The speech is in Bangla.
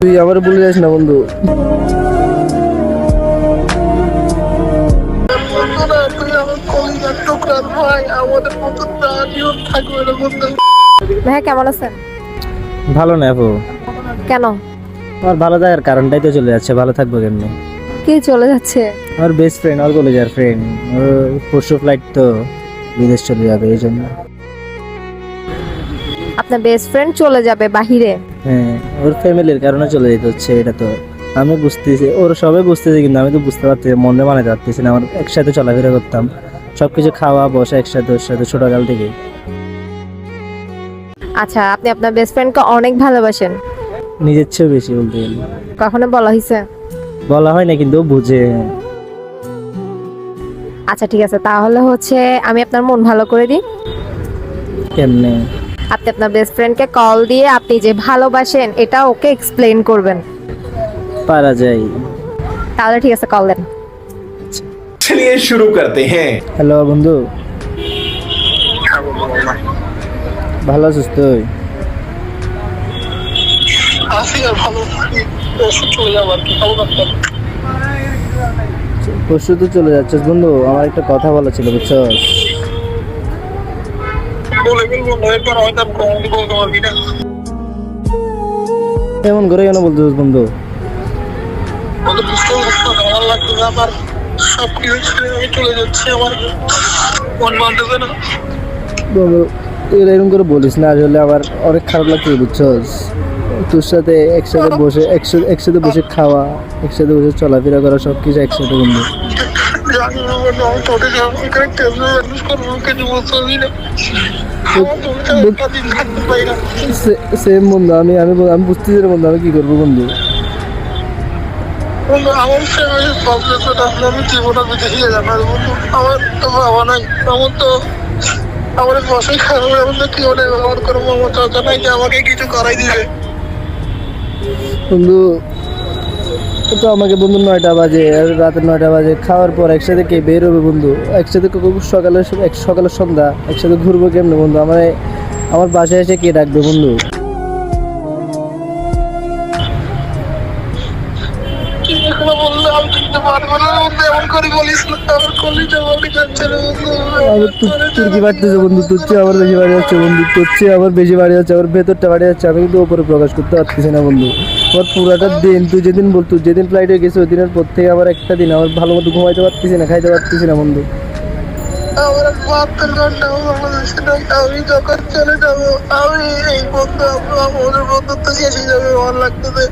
তুই আবার ভুলে যাস না বন্ধু। ভাইয়া কেমন আছেন? ভালো না আপু, কেন? আমার ভালো থাকার কারণটাই তো চলে যাচ্ছে, ভালো থাকবো কেমনি? কি চলে যাচ্ছে? আমার বেস্ট ফ্রেন্ড, আমার কলেজের ফ্রেন্ড, ওর পরশু ফ্লাইট তো বিদেশ চলে যাবে, এই জন্য। আপনার বেস্ট ফ্রেন্ড চলে যাবে বাহিরে? হ্যাঁ, ওর ফ্যামিলির কারণে চলে যেতে হচ্ছে, এটা তো আমি বুঝতেছি, ওর সবাই বুঝতেছি, কিন্তু আমি তো বুঝতে পারছি, মনে মানাতে পারতেছি না। আমার একসাথে চলাফেরা করতাম, সবকিছু খাওয়া বসা একসাথে, ওর সাথে ছোটকাল থেকে। আচ্ছা, আপনি আপনার বেস্ট ফ্রেন্ডকে অনেক ভালোবাসেন? নিজের চেয়েও বেশি বলতে গেলে। কখনো বলা হয়েছে? বলা হয় না, কিন্তু ও বুঝে। আচ্ছা ঠিক আছে, তাহলে হচ্ছে আমি আপনার মন ভালো করে দিই। কেমনে? আপনি আপনার বেস্ট ফ্রেন্ডকে কল দিয়ে আপনি যে ভালোবাসেন এটা ওকে এক্সপ্লেইন করবেন। পারা যায়। তাহলে ঠিক আছে, কল দেন। चलिए शुरू करते हैं। হ্যালো বন্ধু, ভালো আছিস তুই? পরশু তো চলে যাচ্ছিস বন্ধু, আমার একটা কথা বলা ছিল, বুঝছস? এমন করে কেন বলছিস বন্ধু? বন্ধু, তুই এরকম করে বলিস না, আসলে আমার অনেক খারাপ লাগছে, বুঝছস? তোর সাথে একসাথে বসে খাওয়া, একসাথে বসে চলাফেরা করা, সবকিছু একসাথে বন্ধু। সেম বন্ধু, আমি আমি আমি বুঝতেছি না বন্ধু, আমি কি করবো বন্ধু? আমার ফ্যামিলির প্রবলেম আসলে আমি জীবনে বিদেশে যাবো বন্ধু। আমার তো বাবা নাই, আমার তো আমার বসে খারাপ, এমন তো কি হলে ব্যবহার করবো, আমার চাচা নাই যে আমাকে কিছু করাই দিবে। বন্ধু তো আমাকে বন্ধু 9টা বাজে, রাতের 9টা বাজে, খাওয়ার পর একসাথে কে বের হবে বন্ধু? একসাথে সকালে সন্ধ্যা একসাথে ঘুরবো কেমনে বন্ধু? আমার বাসায় এসে কে ডাকবে বন্ধু? এখনো বললে আমি কিনতে পারবো না বন্ধু, এমন করে বলিস না, আমার কলিজা বলি যাচ্ছে রে বন্ধু। তোর কি বাড়তেছে বন্ধু? তোর চেয়ে আমার বেশি বাড়ি যাচ্ছে বন্ধু, তোর চেয়ে আমার বেশি বাড়ি যাচ্ছে, আমার ভেতরটা বাড়ি যাচ্ছে, আমি কিন্তু ওপরে প্রকাশ করতে পারতেছি না বন্ধু। আমার পুরাটা দিন, তুই যেদিন ফ্লাইটে গেছিস ওই দিনের পর থেকে আমার একটা দিন আমার ভালো মতো ঘুমাইতে পারতেছি না, খাইতে পারতেছি না বন্ধু। আমার 72 ঘন্টা বাংলাদেশে নাই, আমি যখন চলে যাবো আমি এই বন্ধু আমাদের বন্ধুত্ব শেষ হয়ে যাবে, আমার লাগতেছে।